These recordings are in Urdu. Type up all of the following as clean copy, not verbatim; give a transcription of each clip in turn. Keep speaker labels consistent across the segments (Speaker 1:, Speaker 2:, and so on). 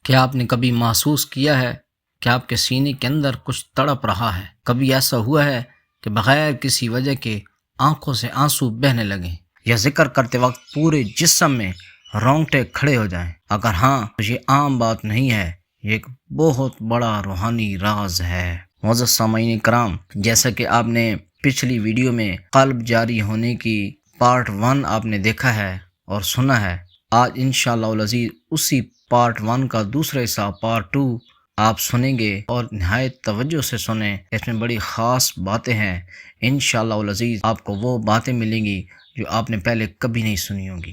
Speaker 1: کیا آپ نے کبھی محسوس کیا ہے کہ آپ کے سینے کے اندر کچھ تڑپ رہا ہے؟ کبھی ایسا ہوا ہے کہ بغیر کسی وجہ کے آنکھوں سے آنسو بہنے لگیں یا ذکر کرتے وقت پورے جسم میں رونگٹے کھڑے ہو جائیں؟ اگر ہاں تو یہ عام بات نہیں ہے، یہ ایک بہت بڑا روحانی راز ہے۔ معزز سامعین کرام، جیسا کہ آپ نے پچھلی ویڈیو میں قلب جاری ہونے کی پارٹ 1 آپ نے دیکھا ہے اور سنا ہے، آج انشاءاللہ العزیز اسی پارٹ 1 کا دوسرا حصہ پارٹ 2 آپ سنیں گے، اور نہایت توجہ سے سنیں، اس میں بڑی خاص باتیں ہیں۔ انشاءاللہ العزیز آپ کو وہ باتیں ملیں گی جو آپ نے پہلے کبھی نہیں سنی ہوں گی۔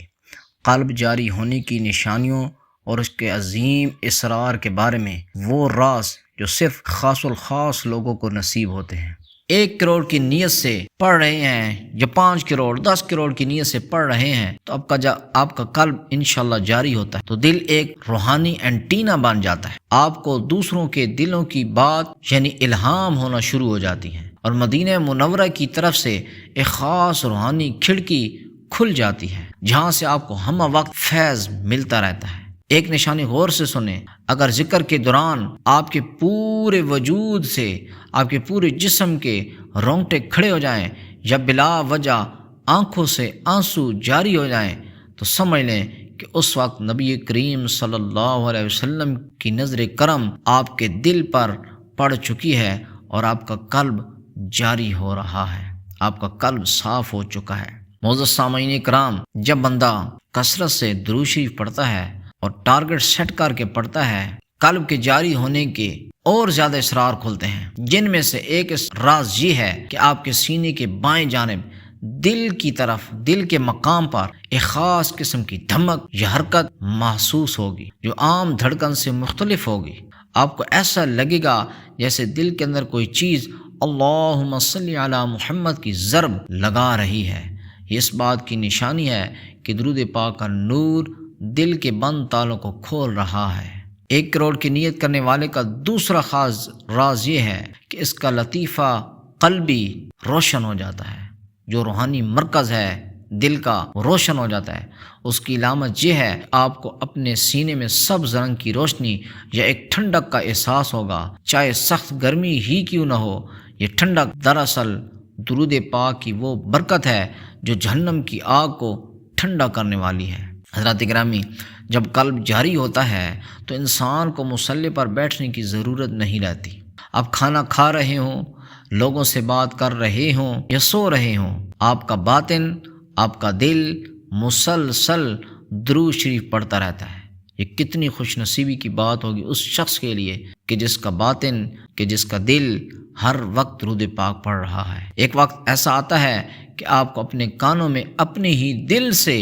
Speaker 1: قلب جاری ہونے کی نشانیوں اور اس کے عظیم اسرار کے بارے میں، وہ راز جو صرف خاص الخاص لوگوں کو نصیب ہوتے ہیں۔ 1 کروڑ کی نیت سے پڑھ رہے ہیں یا 5 کروڑ 10 کروڑ کی نیت سے پڑھ رہے ہیں تو آپ کا قلب انشاءاللہ جاری ہوتا ہے تو دل ایک روحانی اینٹینا بن جاتا ہے، آپ کو دوسروں کے دلوں کی بات یعنی الہام ہونا شروع ہو جاتی ہے، اور مدینہ منورہ کی طرف سے ایک خاص روحانی کھڑکی کھل جاتی ہے جہاں سے آپ کو ہمہ وقت فیض ملتا رہتا ہے۔ ایک نشانی غور سے سنیں، اگر ذکر کے دوران آپ کے پورے وجود سے، آپ کے پورے جسم کے رونگٹے کھڑے ہو جائیں یا بلا وجہ آنکھوں سے آنسو جاری ہو جائیں تو سمجھ لیں کہ اس وقت نبی کریم صلی اللہ علیہ وسلم کی نظر کرم آپ کے دل پر پڑ چکی ہے اور آپ کا قلب جاری ہو رہا ہے، آپ کا قلب صاف ہو چکا ہے۔ معزز سامعین کرام، جب بندہ کثرت سے درود شریف پڑھتا ہے اور ٹارگٹ سیٹ کر کے پڑھتا ہے، قلب کے جاری ہونے کے اور زیادہ اسرار کھلتے ہیں، جن میں سے ایک راز یہ ہے کہ آپ کے سینے کے بائیں جانب دل کی طرف، دل کے مقام پر ایک خاص قسم کی دھمک یا حرکت محسوس ہوگی جو عام دھڑکن سے مختلف ہوگی۔ آپ کو ایسا لگے گا جیسے دل کے اندر کوئی چیز اللہم صلی علی محمد کی ضرب لگا رہی ہے۔ یہ اس بات کی نشانی ہے کہ درود پاک کا نور دل کے بند تالوں کو کھول رہا ہے۔ 1 کروڑ کی نیت کرنے والے کا دوسرا خاص راز یہ ہے کہ اس کا لطیفہ قلبی روشن ہو جاتا ہے، جو روحانی مرکز ہے دل کا روشن ہو جاتا ہے۔ اس کی علامت یہ ہے آپ کو اپنے سینے میں سبز رنگ کی روشنی یا ایک ٹھنڈک کا احساس ہوگا، چاہے سخت گرمی ہی کیوں نہ ہو۔ یہ ٹھنڈک دراصل درود پاک کی وہ برکت ہے جو جہنم کی آگ کو ٹھنڈا کرنے والی ہے۔ حضرات گرامی، جب قلب جاری ہوتا ہے تو انسان کو مصلی پر بیٹھنے کی ضرورت نہیں رہتی۔ آپ کھانا کھا رہے ہوں، لوگوں سے بات کر رہے ہوں یا سو رہے ہوں، آپ کا باطن، آپ کا دل مسلسل درود شریف پڑھتا رہتا ہے۔ یہ کتنی خوش نصیبی کی بات ہوگی اس شخص کے لیے کہ جس کا باطن، کہ جس کا دل ہر وقت درود پاک پڑھ رہا ہے۔ ایک وقت ایسا آتا ہے کہ آپ کو اپنے کانوں میں اپنے ہی دل سے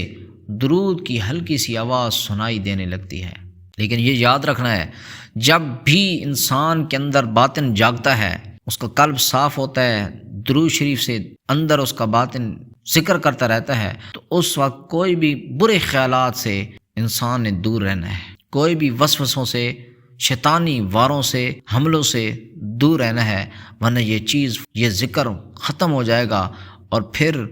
Speaker 1: درود کی ہلکی سی آواز سنائی دینے لگتی ہے، لیکن یہ یاد رکھنا ہے، جب بھی انسان کے اندر باطن جاگتا ہے، اس کا قلب صاف ہوتا ہے، درود شریف سے اندر اس کا باطن ذکر کرتا رہتا ہے، تو اس وقت کوئی بھی برے خیالات سے انسان نے دور رہنا ہے، کوئی بھی وسوسوں سے، شیطانی واروں سے، حملوں سے دور رہنا ہے، ورنہ یہ ذکر ختم ہو جائے گا اور پھر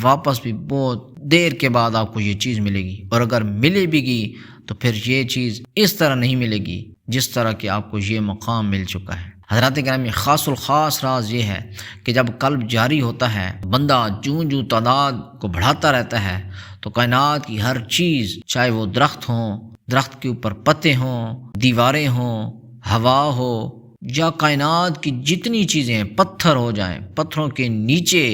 Speaker 1: واپس بھی بہت دیر کے بعد آپ کو یہ چیز ملے گی، اور اگر ملے بھی گی تو پھر یہ چیز اس طرح نہیں ملے گی جس طرح کہ آپ کو یہ مقام مل چکا ہے۔ حضرات گرامی، خاص الخاص راز یہ ہے کہ جب قلب جاری ہوتا ہے، بندہ جوں تعداد کو بڑھاتا رہتا ہے تو کائنات کی ہر چیز، چاہے وہ درخت ہوں، درخت کے اوپر پتے ہوں، دیواریں ہوں، ہوا ہو، یا کائنات کی جتنی چیزیں ہیں، پتھر ہو جائیں، پتھروں کے نیچے،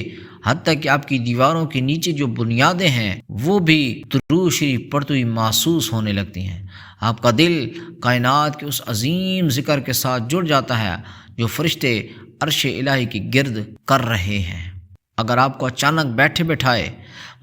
Speaker 1: حتیٰ کہ آپ کی دیواروں کے نیچے جو بنیادیں ہیں وہ بھی درود شریف پڑھتے ہوئی محسوس ہونے لگتی ہیں۔ آپ کا دل کائنات کے اس عظیم ذکر کے ساتھ جڑ جاتا ہے جو فرشتے عرش الہی کی گرد کر رہے ہیں۔ اگر آپ کو اچانک بیٹھے بٹھائے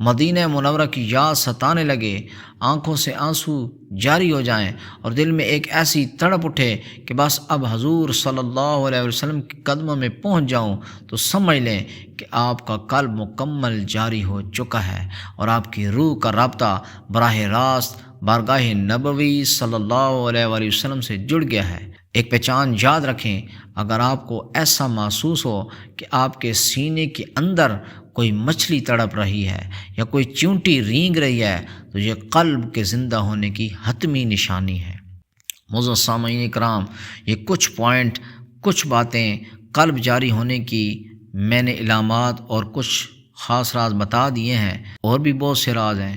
Speaker 1: مدینہ منورہ کی یاد ستانے لگے، آنکھوں سے آنسو جاری ہو جائیں اور دل میں ایک ایسی تڑپ اٹھے کہ بس اب حضور صلی اللہ علیہ وسلم کے قدموں میں پہنچ جاؤں، تو سمجھ لیں کہ آپ کا قلب مکمل جاری ہو چکا ہے اور آپ کی روح کا رابطہ براہ راست بارگاہ نبوی صلی اللہ علیہ وآلہ وسلم سے جڑ گیا ہے۔ ایک پہچان یاد رکھیں، اگر آپ کو ایسا محسوس ہو کہ آپ کے سینے کے اندر کوئی مچھلی تڑپ رہی ہے یا کوئی چیونٹی رینگ رہی ہے تو یہ قلب کے زندہ ہونے کی حتمی نشانی ہے۔ معزز سامعین کرام، یہ کچھ پوائنٹ، کچھ باتیں قلب جاری ہونے کی میں نے علامات اور کچھ خاص راز بتا دیے ہیں، اور بھی بہت سے راز ہیں،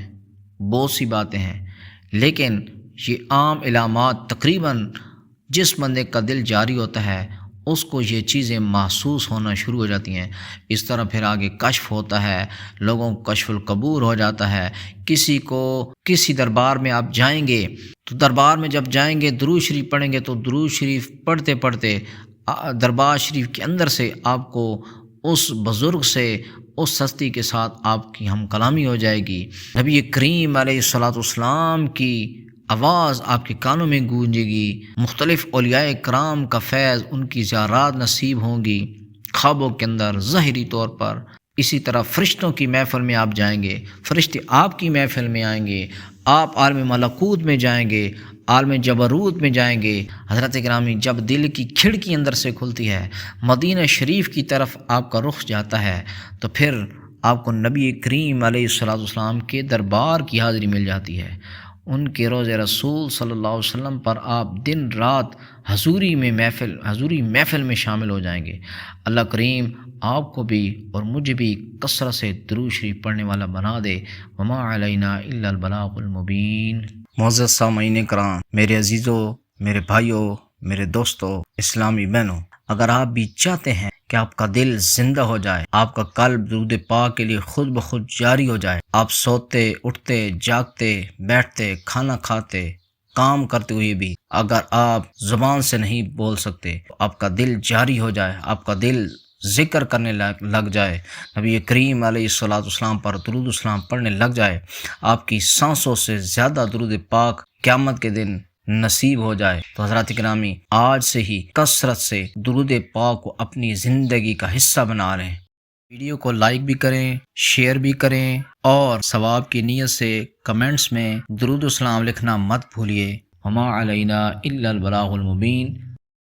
Speaker 1: بہت سی باتیں ہیں، لیکن یہ عام علامات تقریباً جس بندے کا دل جاری ہوتا ہے اس کو یہ چیزیں محسوس ہونا شروع ہو جاتی ہیں۔ اس طرح پھر آگے کشف ہوتا ہے، لوگوں کو کشف القبور ہو جاتا ہے۔ کسی دربار میں آپ جائیں گے تو دربار میں جب جائیں گے درود شریف پڑھیں گے تو درود شریف پڑھتے پڑھتے دربار شریف کے اندر سے آپ کو اس بزرگ سے، اس ہستی کے ساتھ آپ کی ہم کلامی ہو جائے گی۔ نبی کریم علیہ الصلوۃ والسلام کی آواز آپ کے کانوں میں گونجے گی، مختلف اولیاء کرام کا فیض، ان کی زیارات نصیب ہوں گی خوابوں کے اندر ظاہری طور پر۔ اسی طرح فرشتوں کی محفل میں آپ جائیں گے، فرشتے آپ کی محفل میں آئیں گے، آپ عالم ملکوت میں جائیں گے، عالم جبروت میں جائیں گے۔ حضرت گرامی، جب دل کی کھڑکی اندر سے کھلتی ہے، مدینہ شریف کی طرف آپ کا رخ جاتا ہے، تو پھر آپ کو نبی کریم علیہ الصلوۃ والسلام کے دربار کی حاضری مل جاتی ہے۔ ان کے روض رسول صلی اللہ علیہ وسلم پر آپ دن رات حضوری محفل میں شامل ہو جائیں گے۔ اللہ کریم آپ کو بھی اور مجھے بھی کثرت سے درود شریف پڑھنے والا بنا دے۔ وما علینا الا البلاغ المبین۔ معزز سامعین کرام، میرے عزیزوں، میرے بھائیوں، میرے دوستوں، اسلامی بہنوں، اگر آپ بھی چاہتے ہیں کہ آپ کا دل زندہ ہو جائے، آپ کا قلب درود پاک کے لیے خود بخود جاری ہو جائے، آپ سوتے، اٹھتے، جاگتے، بیٹھتے، کھانا کھاتے، کام کرتے ہوئے بھی اگر آپ زبان سے نہیں بول سکتے، آپ کا دل جاری ہو جائے، آپ کا دل ذکر کرنے لگ جائے، نبی کریم علیہ الصلوۃ والسلام پر درود السلام پڑھنے لگ جائے، آپ کی سانسوں سے زیادہ درود پاک قیامت کے دن نصیب ہو جائے، تو حضرات گرامی آج سے ہی کثرت سے درود پاک کو اپنی زندگی کا حصہ بنا رہے ہیں۔ ویڈیو کو لائک بھی کریں، شیئر بھی کریں، اور ثواب کی نیت سے کمنٹس میں درود السلام لکھنا مت بھولیے۔ وما علینا الا البلاغ المبین۔